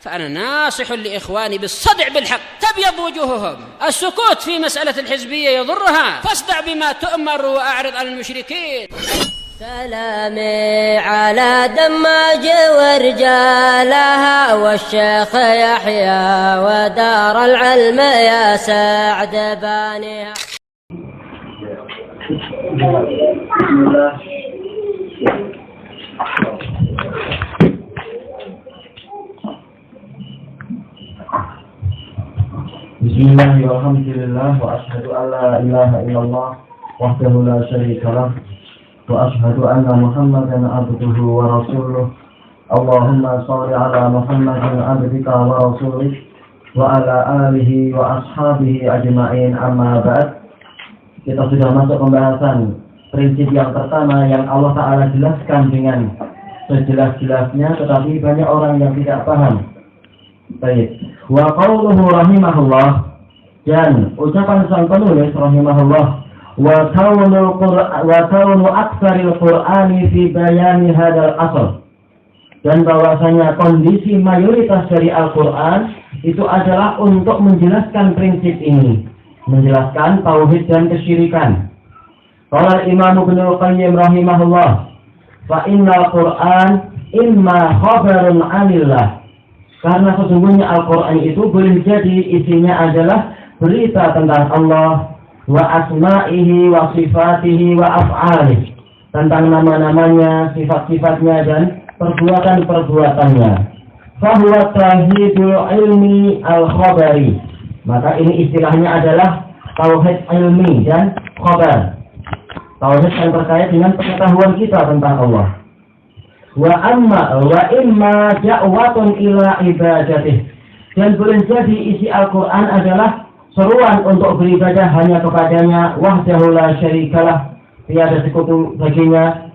فأنا ناصح لإخواني بالصدع بالحق تبيض وجوههم. السكوت في مسألة الحزبية يضرها، فاصدع بما تؤمر وأعرض عن المشركين. سلامي على دماج ورجالها والشيخ يحيى ودار العلم يا سعد بانيها. Bismillah walhamdulillah wa ashhadu an la ilaha illallah wahdahu la syarika lah wa ashhadu anna Muhammadan abduhu wa rasuluh. Allahumma shalli ala Muhammadin abdika wa rasulih wa ala alihi wa ashabihi ajma'in, amma ba'd. Kita sudah masuk pembahasan prinsip yang pertama yang Allah Ta'ala jelaskan dengan sejelas-jelasnya, tetapi banyak orang yang tidak paham. Baik. Wa qauluhu rahimahullah, dan ucapan sang penulis rahimahullah, wa kaunu aktsaril qur'ani fi bayani hadzal asl, dan bahwasanya kondisi mayoritas dari Al-Qur'an itu adalah untuk menjelaskan prinsip ini, menjelaskan tauhid dan kesyirikan. Qala Imam Ibnu Qayyim rahimahullah, fa innal Qur'an imma khabarun 'anillah, karena sesungguhnya Al-Quran itu boleh jadi isinya adalah berita tentang Allah, wa asma'ihi wa sifatihi wa af'alih, tentang nama-namanya, sifat-sifatnya dan perbuatan-perbuatannya. Fahuwa tauhidul ilmi al-khabari, maka ini istilahnya adalah tauhid ilmi dan khabar, tauhid yang terkait dengan pengetahuan kita tentang Allah. Wa imma da'watun ila ibadatih, dan boleh jadi isi Al-Quran adalah seruan untuk beribadah hanya kepadanya, wahdahu la syarikalah, tiada sekutu baginya,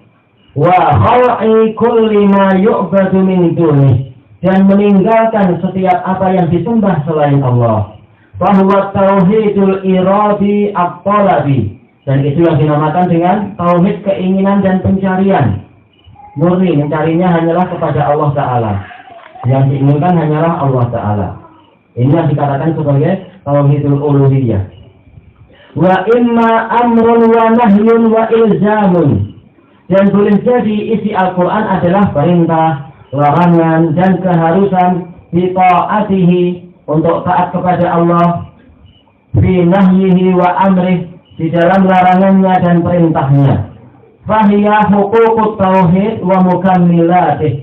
wa khal'i kulli ma yu'badu min dunih, dan meninggalkan setiap apa yang disembah selain Allah. Fahuwa tauhidul iradi at-talabi, dan itu yang dinamakan dengan tauhid keinginan dan pencarian. Murni mencarinya hanyalah kepada Allah Ta'ala, yang diinginkan hanyalah Allah Ta'ala. Ini yang dikatakan sebagai tauhidul uluhiyah. Wa imma amrun wa nahyun wa ilzamun, dan boleh jadi isi Al-Quran adalah perintah, larangan dan keharusan bi ta'atihi, untuk taat kepada Allah, fi nahyihi wa amrih, di dalam larangannya dan perintahnya. Fahiyah hukukut tauhid wa mukammilatuh,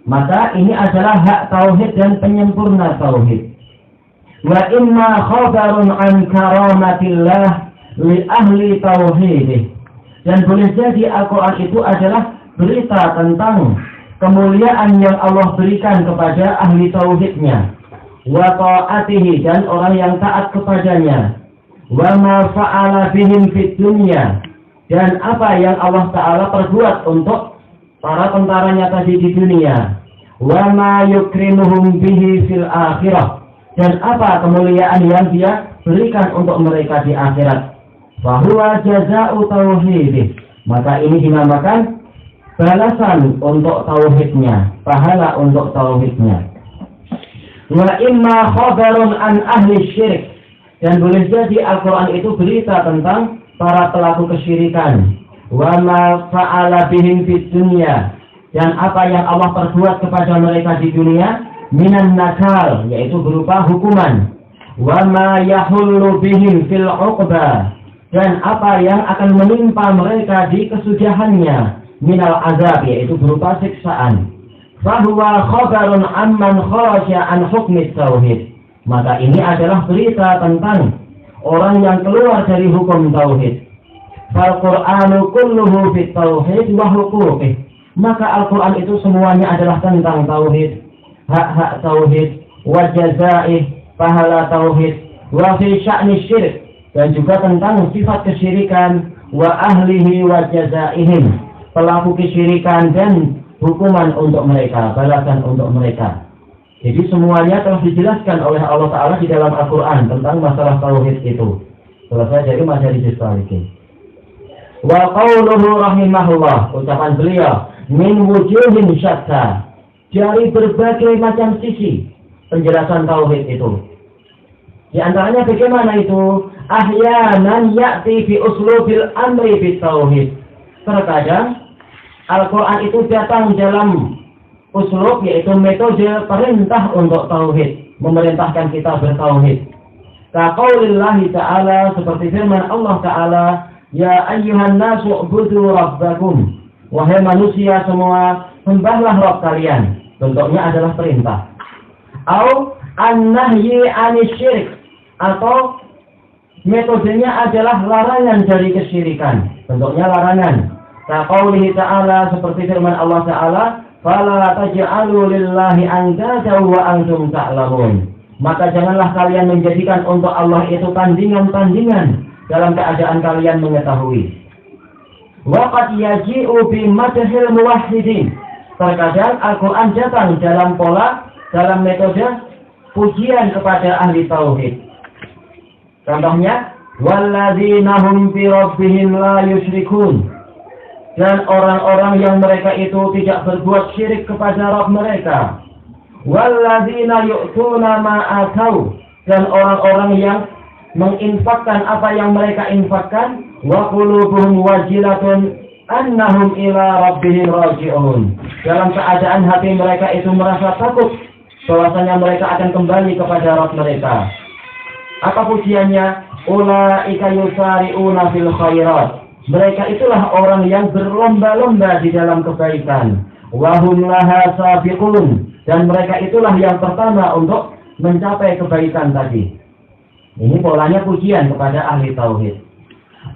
maka ini adalah hak tauhid dan penyempurna tauhid. Wa imma khabarun an karamatillah li ahli tauhidih, dan boleh jadi Al-Quran itu adalah berita tentang kemuliaan yang Allah berikan kepada ahli tauhidnya, wa ta'atihi, dan orang yang taat kepadanya, wa ma fa'ala bihim fid dunya, dan apa yang Allah Ta'ala perbuat untuk para tentaranya tadi di dunia, wa ma yukrimuhum bihi fil akhirah, dan apa kemuliaan yang dia berikan untuk mereka di akhirat. Fa huwa jazaa'u tauhidih, maka ini dinamakan balasan untuk tauhidnya, pahala untuk tauhidnya. Wa imma khabarun an ahli syirik, dan boleh jadi Al-Quran itu berita tentang para pelaku kesyirikan. Wa ma fa'ala bihim fid dunya, dan apa yang Allah perbuat kepada mereka di dunia, minan nakal, yaitu berupa hukuman. Wa ma yahullu bihim fil uqba, dan apa yang akan menimpa mereka di kesudahannya, minal azab, yaitu berupa siksaan. Fahuwa khabarun amman khasya an hukmi tauhid, maka ini adalah berita tentang orang yang keluar dari hukum tauhid. Fal Qur'anu kulluhu fit tauhid wa huquqih, maka Al-Quran itu semuanya adalah tentang tauhid, hak-hak tauhid, wa jazaih, pahala tauhid, wa fi sya'ni syirik, dan juga tentang sifat kesyirikan, wa ahlihi wa jazaihim, pelaku kesyirikan dan hukuman untuk mereka, balasan untuk mereka. Jadi semuanya telah dijelaskan oleh Allah Ta'ala di dalam Al-Quran tentang masalah tauhid itu. Selesai dari Majalis Salikin. Wa qauluhu rahimahullah, ucapan beliau, min wujuhin syatta, dari berbagai macam sisi penjelasan tauhid itu. Di antaranya bagaimana itu? Ahyanan ya'ti fi uslubil amri bit tauhid. Terkadang Al-Quran itu datang dalam uslub, yaitu metode perintah untuk tauhid, memerintahkan kita bertauhid. Kaqaulillahi ta'ala, seperti firman Allah Ta'ala, ya ayyuhan nasu ubudu rabbakum, wahai manusia semua, sembahlah Rabb kalian. Bentuknya adalah perintah. Au an-nahyi anisyirik, atau metodenya adalah larangan dari kesyirikan. Bentuknya larangan. Kaqaulihi ta'ala, seperti firman Allah Ta'ala, fala taj'alu lillahi andada wa antum ta'lamun. Maka janganlah kalian menjadikan untuk Allah itu tandingan-tandingan dalam keadaan kalian mengetahui. Waqad yaji'u bi madhil muwahhidin. Terkadang Al-Quran datang dalam metode pujian kepada ahli tauhid. Contohnya, walladzina hum bi rabbihim la yusyrikun. Dan orang-orang yang mereka itu tidak berbuat syirik kepada Rabb mereka. Walladzina yu'tuna ma atau, dan orang-orang yang menginfakkan apa yang mereka infakkan, wa qulubuhum wajilatun annahum ila rabbihim raji'un. Dalam keadaan hati mereka itu merasa takut bahwasanya mereka akan kembali kepada Rabb mereka. Apa pujiannya? Ulaika yusari'una fil khairat. Mereka itulah orang yang berlomba-lomba di dalam kebaikan. Wa hum laha sabiqun. Dan mereka itulah yang pertama untuk mencapai kebaikan tadi. Ini polanya pujian kepada ahli tauhid.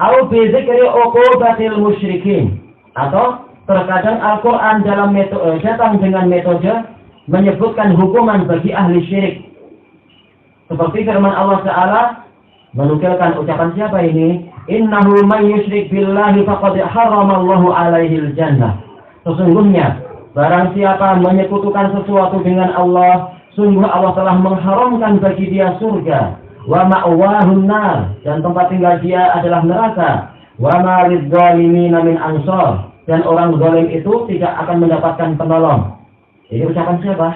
Au bi dzikri uqubatil musyrikin. Atau terkadang Al-Quran datang dengan metode menyebutkan hukuman bagi ahli syirik. Seperti firman Allah Ta'ala, menukilkan ucapan siapa ini? Innahu man yusyrik billahi faqad harramallahu alaihil jannah. Sesungguhnya barang siapa menyekutukan sesuatu dengan Allah, sungguh Allah telah mengharamkan bagi dia surga. Wa ma'wahun nar, dan tempat tinggal dia adalah neraka. Wa ma lidzzalimina min ansar, dan orang zalim itu tidak akan mendapatkan penolong. Ini ucapan siapa?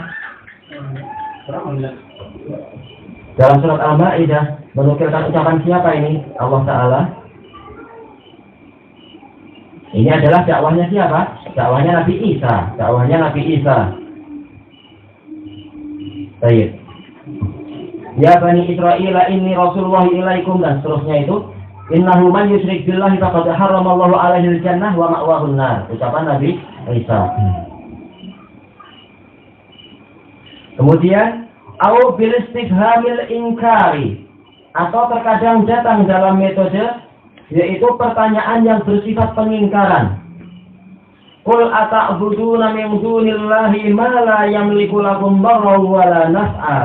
Dalam surat Al-Maidah menukilkan ucapan siapa ini? Allah Ta'ala. Ini adalah dakwahnya siapa? Dakwahnya Nabi Isa. Baik. Ya Bani Israel, inni Rasulullah ilaikum, dan seterusnya itu. Innahu man yusyrik billahi faqad harramallahu alaihil jannah wa ma'wahun nar. Ucapan Nabi Isa. Kemudian, au bil istifhamil inkari, atau terkadang datang dalam metode yaitu pertanyaan yang bersifat pengingkaran. Qul ata'buduna min dunillahi ma la yamliku lakum darran wa la naf'a.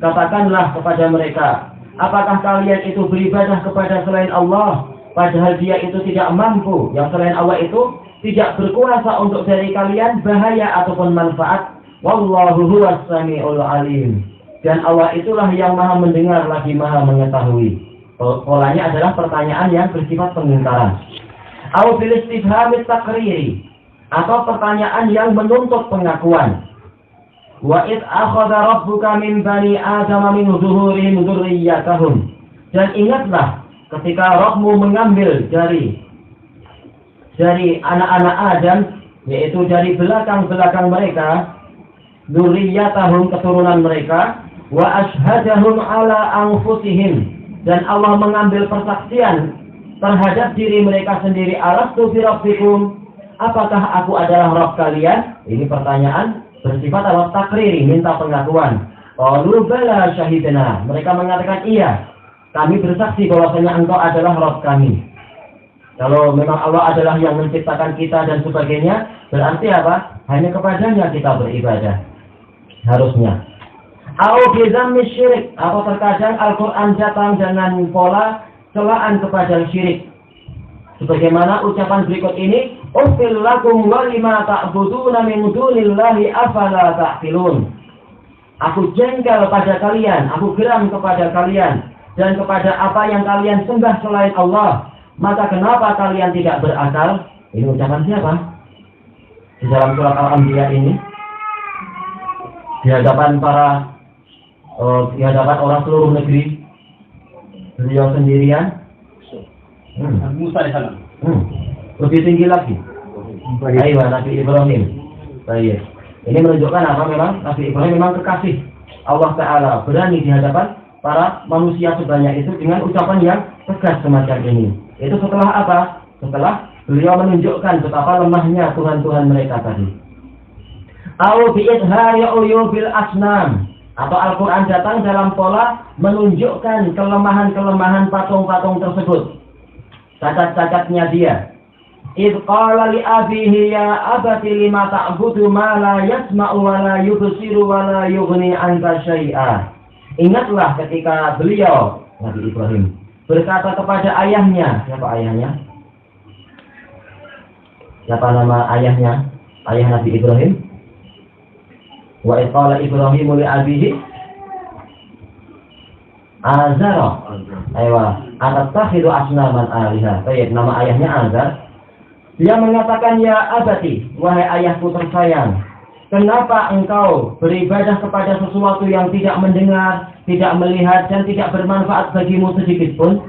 Katakanlah kepada mereka, apakah kalian itu beribadah kepada selain Allah, padahal dia itu tidak mampu, yang selain Allah itu tidak berkuasa untuk dari kalian bahaya ataupun manfaat. Wallahu huwas samiul alim. Dan Allah itulah yang maha mendengar lagi maha mengetahui. Polanya adalah pertanyaan yang bersifat pengingkaran. Au bil istifhamit taqriri, atau pertanyaan yang menuntut pengakuan. Wa id akhadha rabbuka min bani adama min zuhurihim dzurriyyatahum. Dan ingatlah ketika Rabbmu mengambil dari anak-anak Adam, yaitu dari belakang-belakang mereka, dzurriyyatahum, keturunan mereka, wa ashhadahum ala anfusihim, dan Allah mengambil persaksian terhadap diri mereka sendiri. Alastu bi rabbikum, apakah aku adalah Rabb kalian? Ini pertanyaan bersifat adalah takriri, minta pengakuan. Qalu bala syahidna, mereka mengatakan iya, kami bersaksi bahwasanya engkau adalah Rabb kami. Kalau memang Allah adalah yang menciptakan kita dan sebagainya, berarti apa? Hanya kepadanya kita beribadah harusnya. Au bizammi syirik, atau terkadang Al-Quran datang dengan pola celaan kepada syirik. Sebagaimana ucapan berikut ini, Uffil lakum wa lima ta'buduna min dunillahi afala ta'qilun. Aku jengkel pada kalian, aku geram kepada kalian, dan kepada apa yang kalian sembah selain Allah, maka kenapa kalian tidak berakal? Ini ucapan siapa? Di dalam surat Al-Anbiya ini. di hadapan di hadapan orang seluruh negeri, beliau sendirian. Musa alaihissalam. Lebih tinggi lagi. Ayo Nabi Ibrahim. Baik. Ini menunjukkan apa? Memang Nabi Ibrahim memang kekasih Allah Ta'ala, berani di hadapan para manusia sebanyak itu dengan ucapan yang tegas semacam ini. Itu setelah apa? Setelah beliau menunjukkan betapa lemahnya Tuhan-Tuhan mereka tadi. Au bi'idhari uyubil asnam, atau Al-Quran datang dalam pola menunjukkan kelemahan-kelemahan patung-patung tersebut, cacat-cacatnya dia. Idh qala li abihi ya abati lima ta'budu ma la yasma'u wa la yubsiru wa la yughni 'anka syai'a. Ingatlah ketika beliau Nabi Ibrahim berkata kepada ayahnya. Siapa ayahnya? Siapa nama ayahnya? Ayah Nabi Ibrahim. Wa idh qala Ibrahim li abihi Azara. Aywa, atatakhidu asnaman aliha. Baik, nama ayahnya Azar. Dia mengatakan, ya abati, wahai ayahku tersayang, kenapa engkau beribadah kepada sesuatu yang tidak mendengar, tidak melihat, dan tidak bermanfaat bagimu sedikit pun?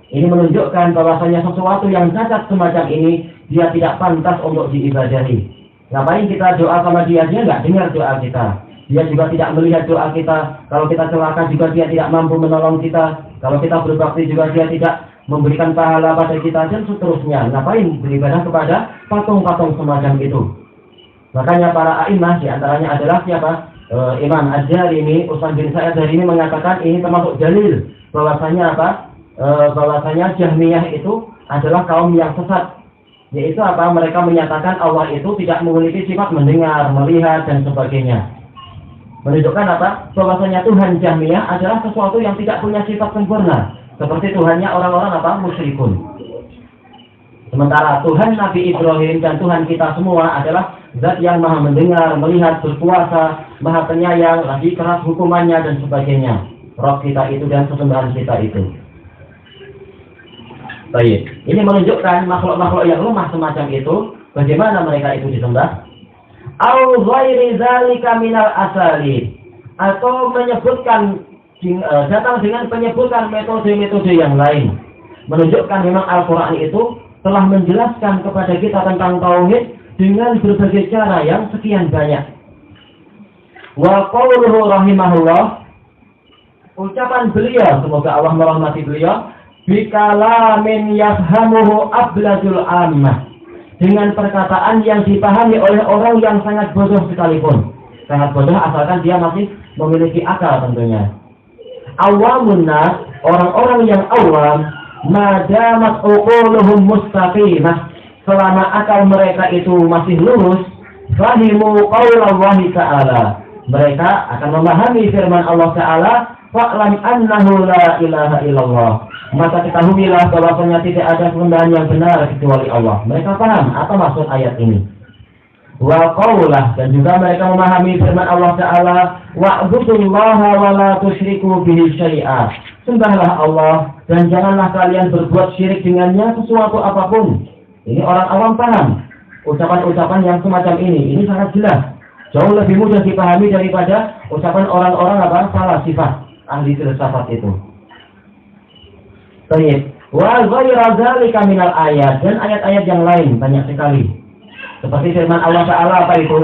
Ini menunjukkan bahwasanya sesuatu yang cacat semacam ini, dia tidak pantas untuk diibadahi. Ngapain kita doa sama dia? Dia nggak dengar doa kita. Dia juga tidak melihat doa kita. Kalau kita celaka juga dia tidak mampu menolong kita. Kalau kita berbakti juga dia tidak memberikan pahala pada kita, dan seterusnya. Ngapain beribadah kepada patung-patung semacam itu? Makanya para a'imah diantaranya adalah siapa? Imam Az-Zarimi, Utsman bin Sa'id Az-Zarimi mengatakan ini termasuk dalil bahwasanya apa? Bahwasanya Jahmiyah itu adalah kaum yang sesat. Yaitu apa? Mereka menyatakan Allah itu tidak memiliki sifat mendengar, melihat, dan sebagainya. Menunjukkan apa? Bahwasanya Tuhan Jahmiyah adalah sesuatu yang tidak punya sifat sempurna. Seperti Tuhannya orang-orang apa? Musyrikun. Sementara Tuhan Nabi Ibrahim dan Tuhan kita semua adalah zat yang maha mendengar, melihat, berkuasa, maha penyayang, lagi keras hukumannya dan sebagainya. Roh kita itu dan sesembahan kita itu. Baik. Ini menunjukkan makhluk-makhluk yang lemah semacam itu, bagaimana mereka itu disembah. Au ghairi dzalika minal asali, atau menyebutkan datang dengan penyebutan metode-metode yang lain, menunjukkan memang Al-Quran itu telah menjelaskan kepada kita tentang tauhid dengan berbagai cara yang sekian banyak. Wa qauluhu rahimahullah, ucapan beliau, semoga Allah merahmati beliau, bikalamin yafhamuhu abladul ammah, dengan perkataan yang dipahami oleh orang yang sangat bodoh sekalipun. Sangat bodoh asalkan dia masih memiliki akal tentunya. Awamun nas, orang-orang yang awam, madamat uquluhum mustaqimah, selama akal mereka itu masih lurus, fahimu qaulallahi ta'ala, mereka akan memahami firman Allah Ta'ala, fa'lam annahu la ilaha illallah, maka ketahuilah bahwasanya tidak ada sembahan yang benar kecuali Allah. Mereka paham apa maksud ayat ini. Wa qaulah, dan juga mereka memahami firman Allah Ta'ala, wa'budullaha wa la tusyriku bihi syai'a, sembahlah Allah dan janganlah kalian berbuat syirik dengannya sesuatu apapun. Ini orang awam paham ucapan-ucapan yang semacam ini sangat jelas, jauh lebih mudah dipahami daripada ucapan orang-orang apa? Salah sifat, ahli filsafat itu. Baik, wa ghairu dzalika minal ayat, dan ayat-ayat yang lain banyak sekali. Seperti firman Allah Ta'ala apa itu?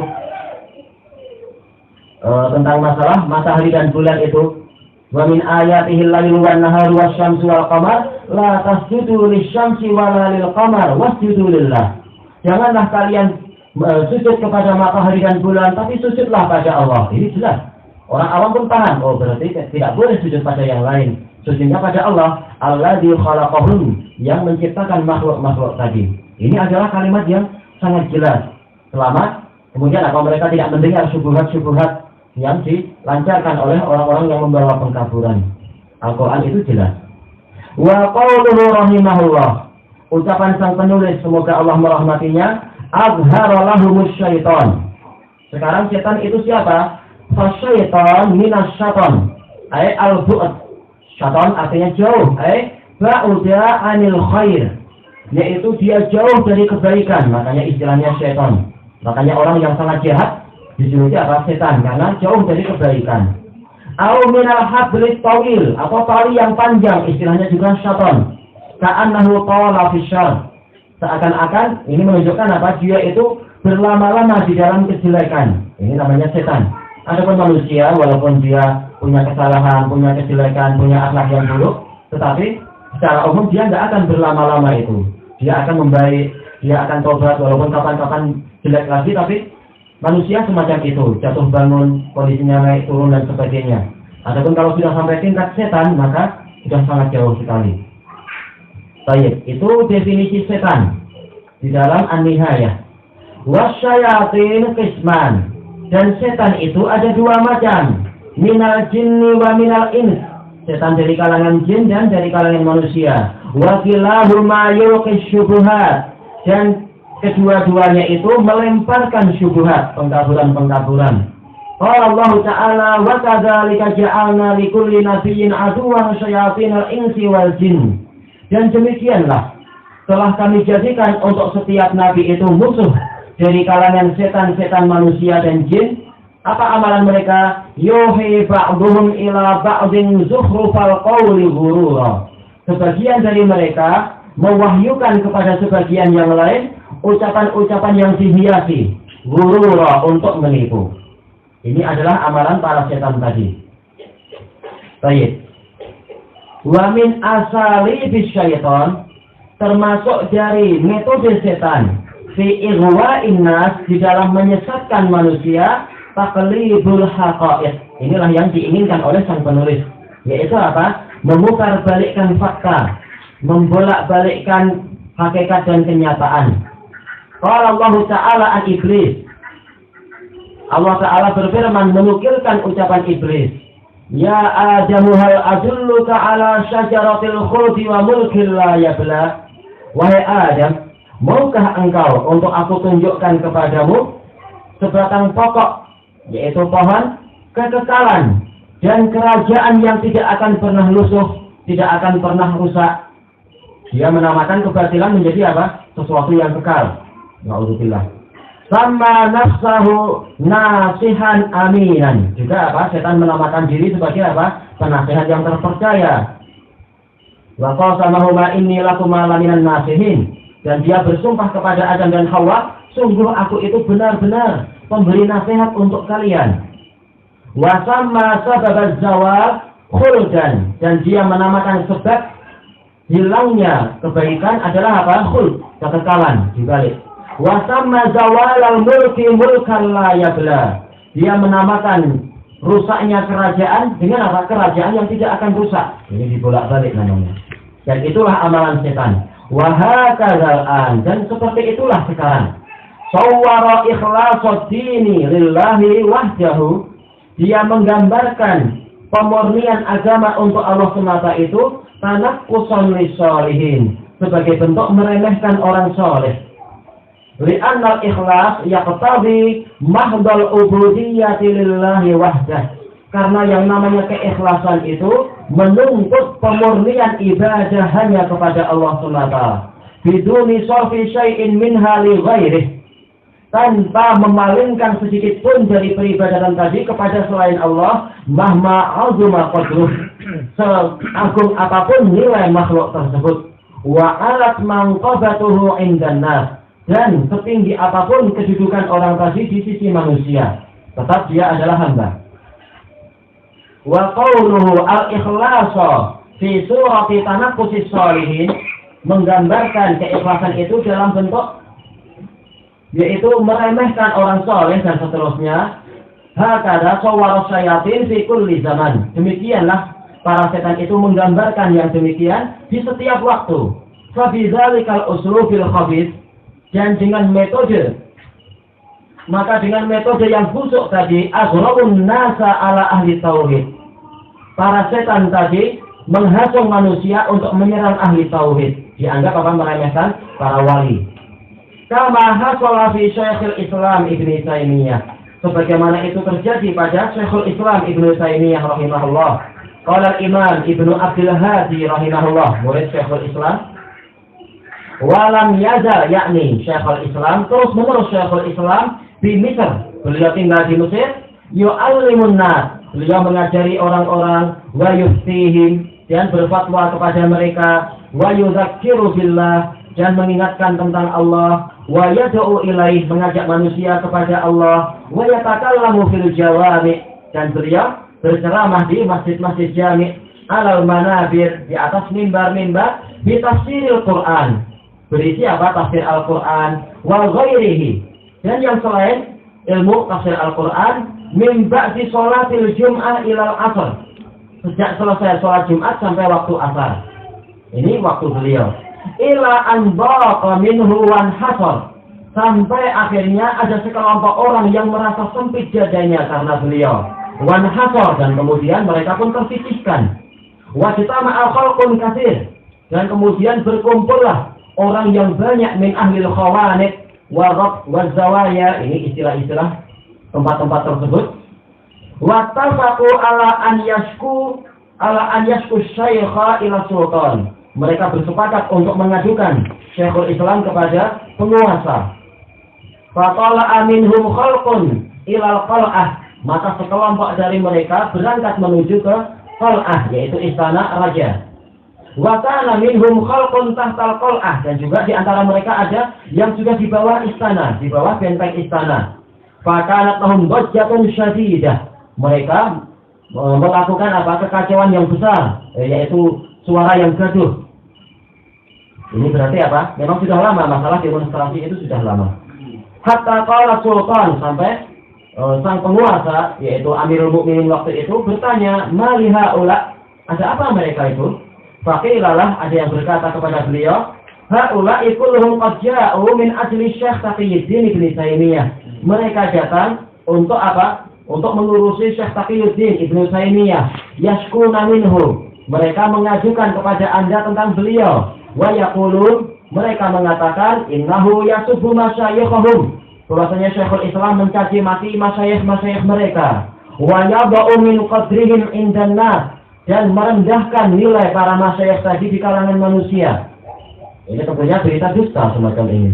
Tentang masalah matahari dan bulan itu. Wa min ayatihi al-lailu wan naharu wasyamsu wal qamar la tasjudu lisyamsi wala lil qamar wasjudu lillah. Janganlah kalian sujud kepada matahari dan bulan, tapi sujudlah pada Allah. Ini jelas. Orang awam pun paham. Oh, berarti tidak boleh sujud pada yang lain. Sujudnya pada Allah. Alladzi khalaqahum, yang menciptakan makhluk-makhluk tadi. Ini adalah kalimat yang sangat jelas. Selamat. Kemudian apa? Mereka tidak mendengar syubhat-syubhat yang dilancarkan oleh orang-orang yang membawa pengkaburan. Al-Quran itu jelas. Wa qauluhu rahimahullah, ucapan sang penulis, semoga Allah merahmatinya, azhara lahumus syaitan. Sekarang setan itu siapa? Fasyaitan minas syaitan, ay al-bu'ad. Syaitan artinya jauh, ay ba'uda anil khair, yaitu dia jauh dari kebaikan, makanya istilahnya syaitan. Makanya orang yang sangat jahat Dijuluki apa? Setan, karena jauh dari kebaikan. Au minal hablit tawil, atau tali yang panjang, istilahnya juga syaitan. Ka'annahu tala fi syarr. Seakan-akan ini menunjukkan apa? Dia itu berlama-lama di dalam kejelekan. Ini namanya setan. Adapun manusia, walaupun dia punya kesalahan, punya kejelekan, punya akhlak yang buruk, tetapi secara umum dia tidak akan berlama-lama itu. Dia akan membaik, dia akan tobat, walaupun kapan-kapan jelek lagi, tapi manusia semacam itu, jatuh bangun, kondisinya naik turun dan sebagainya. Adapun kalau sudah sampai tingkat setan, maka sudah sangat jauh sekali. Baik, itu definisi setan di dalam An-Nihayah. Wasyayatin qisman, dan setan itu ada dua macam, minal jinni wa minal ins. Setan dari kalangan jin dan dari kalangan manusia. Wa kilahuma yulqis syubhat, dan kedua-duanya itu melemparkan syubhat, pengkaburan-pengkaburan. Qala Allah Ta'ala wa kadzalika ja'alna likulli nabiyyin aduwwan syayatinal insi wal jin. Dan demikianlah telah kami jadikan untuk setiap nabi itu musuh dari kalangan setan-setan manusia dan jin. Apa amalan mereka? Yuhi ba'duhum ila ba'din zukhrufal qawli ghurura. Sebagian dari mereka mewahyukan kepada sebagian yang lain ucapan-ucapan yang dihiasi ghurura, untuk menipu. Ini adalah amalan para setan tadi. Baik. Wa min asali bisyaitan, termasuk dari metode setan fi ighwa'in nas, di dalam menyesatkan manusia, taqlibul haqa'iq. Inilah yang diinginkan oleh sang penulis, yaitu apa? Memutarbalikkan fakta, membolak-balikkan hakikat dan kenyataan. Qala Allah Ta'ala an iblis. Allah Ta'ala berfirman menukilkan ucapan iblis. Ya Adamu hal adulluka ala syajaratil khuldi wa mulkin la yabla. Wahai Adam, maukah engkau untuk aku tunjukkan kepadamu sebatang pokok, yaitu pohon kekekalan dan kerajaan yang tidak akan pernah lusuh, tidak akan pernah rusak. Dia menamakan kebatilan menjadi apa? Sesuatu yang kekal. Na'udzubillah. Sama nafsahu nasihan aminan. Juga apa? Setan menamakan diri sebagai apa? Penasihat yang terpercaya. Wa qasamahuma inni lakuma laminan nasihin. Dan dia bersumpah kepada Adam dan Hawa, sungguh aku itu benar-benar pemberi nasihat untuk kalian. Wa sama sababaz zawal khuldan, dan dia menamakan sebab hilangnya kebaikan adalah apa? Khuld, kekekalan dibalik. Wa sama zawalal mulki mulkan la yabla. Dia menamakan rusaknya kerajaan dengan apa? Kerajaan yang tidak akan rusak. Ini dibolak-balik namanya. Dan itulah amalan setan. Wa hakadzal an, dan seperti itulah sekarang. Sawwara ikhlasus dini lillahi wahdahu. Dia menggambarkan pemurnian agama untuk Allah semata itu tanaqqusan lis-shalihin, sebagai bentuk meremehkan orang saleh. Li'annal ikhlas yaqtadi mahdal ubudiyyati lillahi wahdah. Karena yang namanya keikhlasan itu menuntut pemurnian ibadah hanya kepada Allah semata. Biduni sarfi syai'in minha li ghairih, tanpa memalingkan sedikit pun dari peribadatan tadi kepada selain Allah. Mahma azuma qadruh, seagung apapun nilai makhluk tersebut. Wa alat manqabatuhu indan nas, dan setinggi apapun kedudukan orang tadi di sisi manusia, tetap dia adalah hamba. Wa qawluhu al-ikhlasa fi surati tanaqqusis shalihin, menggambarkan keikhlasan itu dalam bentuk yaitu meremehkan orang soleh dan seterusnya. Hakada sawwara syayatin fi kulli zaman. Demikianlah para setan itu menggambarkan yang demikian di setiap waktu. Fa bi dzalikal uslubil khabith, dan dengan metode, maka dengan metode yang busuk tadi, azrabun nasa ala ahli tauhid. Para setan tadi menghasung manusia untuk menyerang ahli tauhid. Dianggap apa? Meremehkan para wali. Kama hasala fi Syekhul Islam Ibnu Taimiyah, sebagaimana itu terjadi pada Syekhul Islam Ibnu Taimiyah rahimahullah. Qala Imam Ibnu Abdul Hadi rahimahullah, murid Syekhul Islam. Walam yazal, yakni Syekhul Islam, terus menerus Syekhul Islam di Mesir, Beliau tinggal di Mesir, yu'allimun nas. Beliau mengajari orang-orang, wa yuftihim, dan berfatwa kepada mereka, wa yudzakiru billah, dan mengingatkan tentang Allah, wa yad'u ilaih, mengajak manusia kepada Allah, wa yatakallamu fil jawami, dan beliau berceramah di masjid-masjid jami' alal manabir, di atas mimbar-mimbar, di tafsiril Quran, berisi apa? Tafsir Al-Quran, wal ghairihi, dan yang selain ilmu tafsir Al-Quran, min ba'di sholatil jum'ah ilal asr, sejak selesai sholat Jumat sampai waktu asar. Ini waktu beliau. Ila an baqa minhu wan hasar, sampai akhirnya ada sekelompok orang yang merasa sempit dadanya karena beliau. Wan hasar, dan kemudian mereka pun tersisihkan. Wa jitama'a khalqun katsir, dan kemudian berkumpullah orang yang banyak min ahlil khawanid wa zawaya, ini istilah-istilah tempat-tempat tersebut. Wa tafaqu ala an yashku syaikha ila sultan, mereka bersepakat untuk mengadukan Syekhul Islam kepada penguasa. Fatala minhum khalqun ilal qal'ah, maka sekelompok dari mereka berangkat menuju ke qal'ah, yaitu istana raja. Wa kana minhum khalqun tahtal qal'ah, dan juga di antara mereka ada yang sudah di bawah istana, di bawah benteng istana. Fakanat lahum dhajjatun syadidah, mereka melakukan apa? Kekacauan yang besar, yaitu suara yang gaduh. Ini berarti apa? Memang sudah lama masalah demonstrasi itu, sudah lama. Hatta qala sultan, sampai sang penguasa, yaitu Amirul Mukminin waktu itu bertanya, "Ma li haula?" Ada apa mereka itu? Faqilalah, ada yang berkata kepada beliau, "Haula kulluhum qad ja'u min ajli Syekh Taqiyuddin Ibnu Taimiyah." Mereka datang untuk apa? Untuk mengurusi Syekh Taqiyuddin Ibnu Taimiyah. Yashkuna minhu, mereka mengajukan kepada Anda tentang beliau. Wa yaqulun, mereka mengatakan, innahu yasubbu masyayikhahum, bahwasanya Syekhul Islam mencaci maki masyayikh-masyayikh mereka. Wa yada'u min qadrihim indan nas, dan merendahkan nilai para masyayikh tadi di kalangan manusia. Ini tentunya berita dusta semacam ini.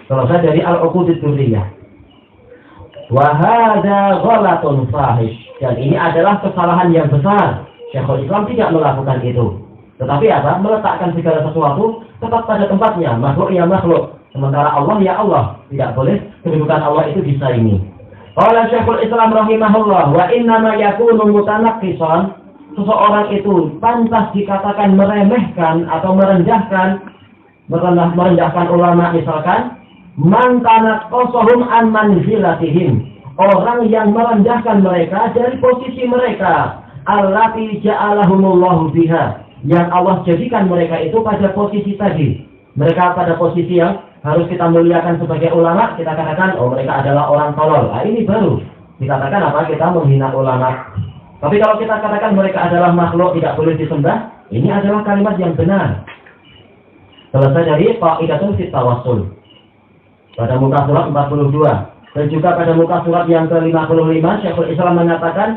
Selesai dari Al-Uqudud Durriyah. Wa hadza ghalatun fahish, dan ini adalah kesalahan yang besar. Syekhul Islam tidak melakukan itu. Tetapi apa? Meletakkan segala sesuatu tetap pada tempatnya. Makhluk ya makhluk, sementara Allah ya Allah. Tidak boleh kedudukan Allah itu disaingi. Qala Syekhul Islam rahimahullah, wa innama yakunu mutanaqqisan, seseorang itu pantas dikatakan meremehkan atau merendahkan ulama, misalkan man tanaqqasahum an manzilatihim, orang yang merendahkan mereka dari posisi mereka, allati ja'alahumullahu biha, yang Allah jadikan mereka itu pada posisi tadi. Mereka pada posisi yang harus kita muliakan sebagai ulama, kita katakan, oh mereka adalah orang tolol. Nah, ini baru dikatakan apa? Kita menghina ulama. Tapi kalau kita katakan mereka adalah makhluk tidak boleh disembah, ini adalah kalimat yang benar. Selesai dari Qaidatun fit Tawassul pada muka surat 42, dan juga pada muka surat yang ke-55 Syekhul Islam mengatakan,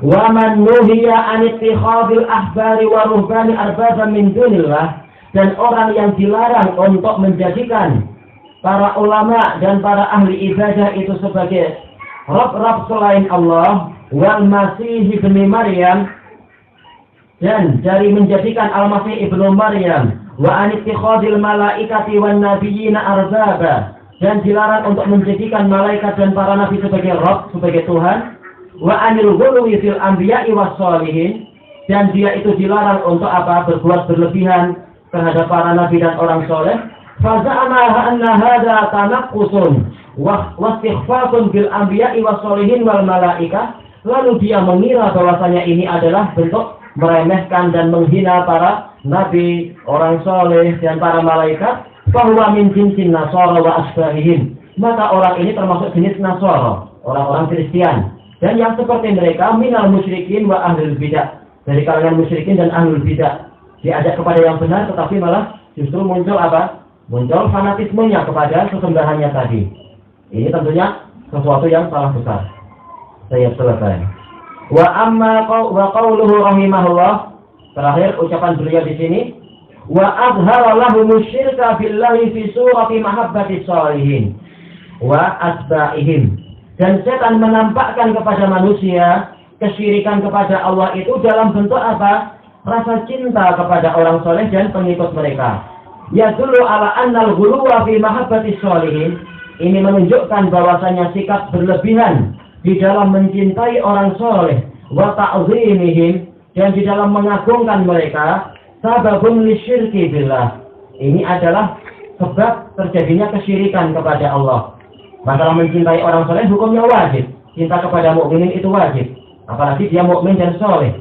wa man nuhiya an ittikhadil ahbari wa ruhbani arbaban min dunillah, dan orang yang dilarang untuk menjadikan para ulama dan para ahli ibadah itu sebagai Rabb selain Allah, wal Masih ibnu Maryam, dan dari menjadikan Al-Masih ibnu Maryam, wa an ittikhadil malaikati wan nabiyina arzaba, dan dilarang untuk menjadikan malaikat dan para nabi sebagai Rabb, sebagai Tuhan, wa anil ghuluwi fil anbiya'i was sholihin, dan dia itu dilarang untuk apa? Berbuat berlebihan terhadap para nabi dan orang soleh. Fa za'ama anna hadza tanaqqusun wa istighfafun bil anbiya'i was sholihin wal malaikah, lalu dia mengira bahwasanya ini adalah bentuk meremehkan dan menghina para nabi, orang soleh, dan para malaikat. Fahuwa min jinsin Nasara wa asbahihim, maka orang ini termasuk jenis Nasara, orang-orang Kristen, dan yang seperti mereka minal musyrikin wa ahlul bidah, dari kalangan musyrikin dan ahlul bidah. Diajak kepada yang benar, tetapi malah justru muncul apa? Muncul fanatismenya kepada sesembahannya tadi. Ini tentunya sesuatu yang salah besar. Saya selesai. Wa amma wa qauluhu rahimahullah, terakhir ucapan beliau di sini, wa azhara lahum syirka billahi fi surati mahabbati shalihin wa asba'ihim, Dan setan menampakkan kepada manusia kesyirikan kepada Allah itu dalam bentuk apa? Rasa cinta kepada orang soleh dan pengikut mereka. Yadullu ala annal ghuluwa fi mahabbati sholihin. Ini menunjukkan bahwasanya sikap berlebihan di dalam mencintai orang soleh wa ta'zimihim, dan di dalam mengagungkan mereka, sababun lisyirki billah. Ini adalah sebab terjadinya kesyirikan kepada Allah. Masalah mencintai orang soleh hukumnya wajib. Cinta kepada mukminin itu wajib. Apalagi dia mukmin dan soleh.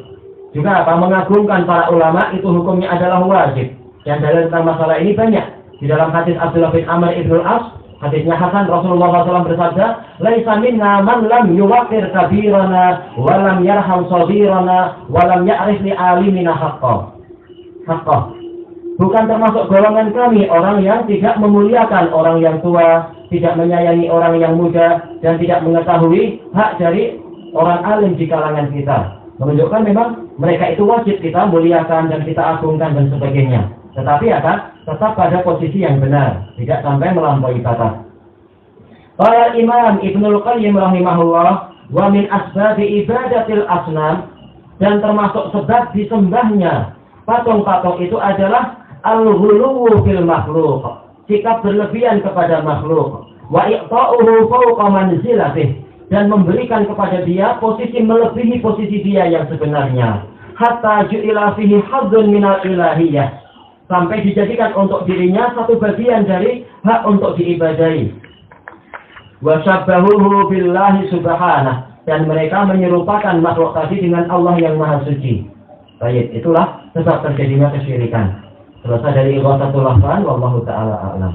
Juga apa? Mengagungkan para ulama itu hukumnya adalah wajib. Dan dalil tentang masalah ini banyak. Di dalam hadis Abdullah bin Amr ibn al-As, hadisnya Hasan, Rasulullah SAW bersabda, "Laisa minna man lam yuwaqqir kabirana wa lam yarham saghirana wa lam ya'rif li alimina haqqah." Bukan termasuk golongan kami orang yang tidak memuliakan orang yang tua, tidak menyayangi orang yang muda, dan tidak mengetahui hak dari orang alim di kalangan kita. Menunjukkan memang mereka itu wajib kita muliakan dan kita agungkan dan sebagainya. Tetapi tetap pada posisi yang benar, tidak sampai melampaui batas. Qala Imam Ibnul Qayyim rahimahullah, wa min asbabi ibadatil asnam, dan termasuk sebab disembahnya patung-patung itu adalah al-ghuluwu fil makhluk, sikap berlebihan kepada makhluk, wa i'ta'uhu fawqa manzilatih, dan memberikan kepada dia posisi melebihi posisi dia yang sebenarnya, hatta ju'ila fihi hadzun minal ilahiyah, sampai dijadikan untuk dirinya satu bagian dari hak untuk diibadahi. Wa syabbahuhu billahi subhanahu, dan mereka menyerupakan makhluk tadi dengan Allah yang Maha Suci. Baik, itulah sebab terjadinya kesyirikan. Selesai dari Ighathatul Lahfan, wallahu taala a'lam.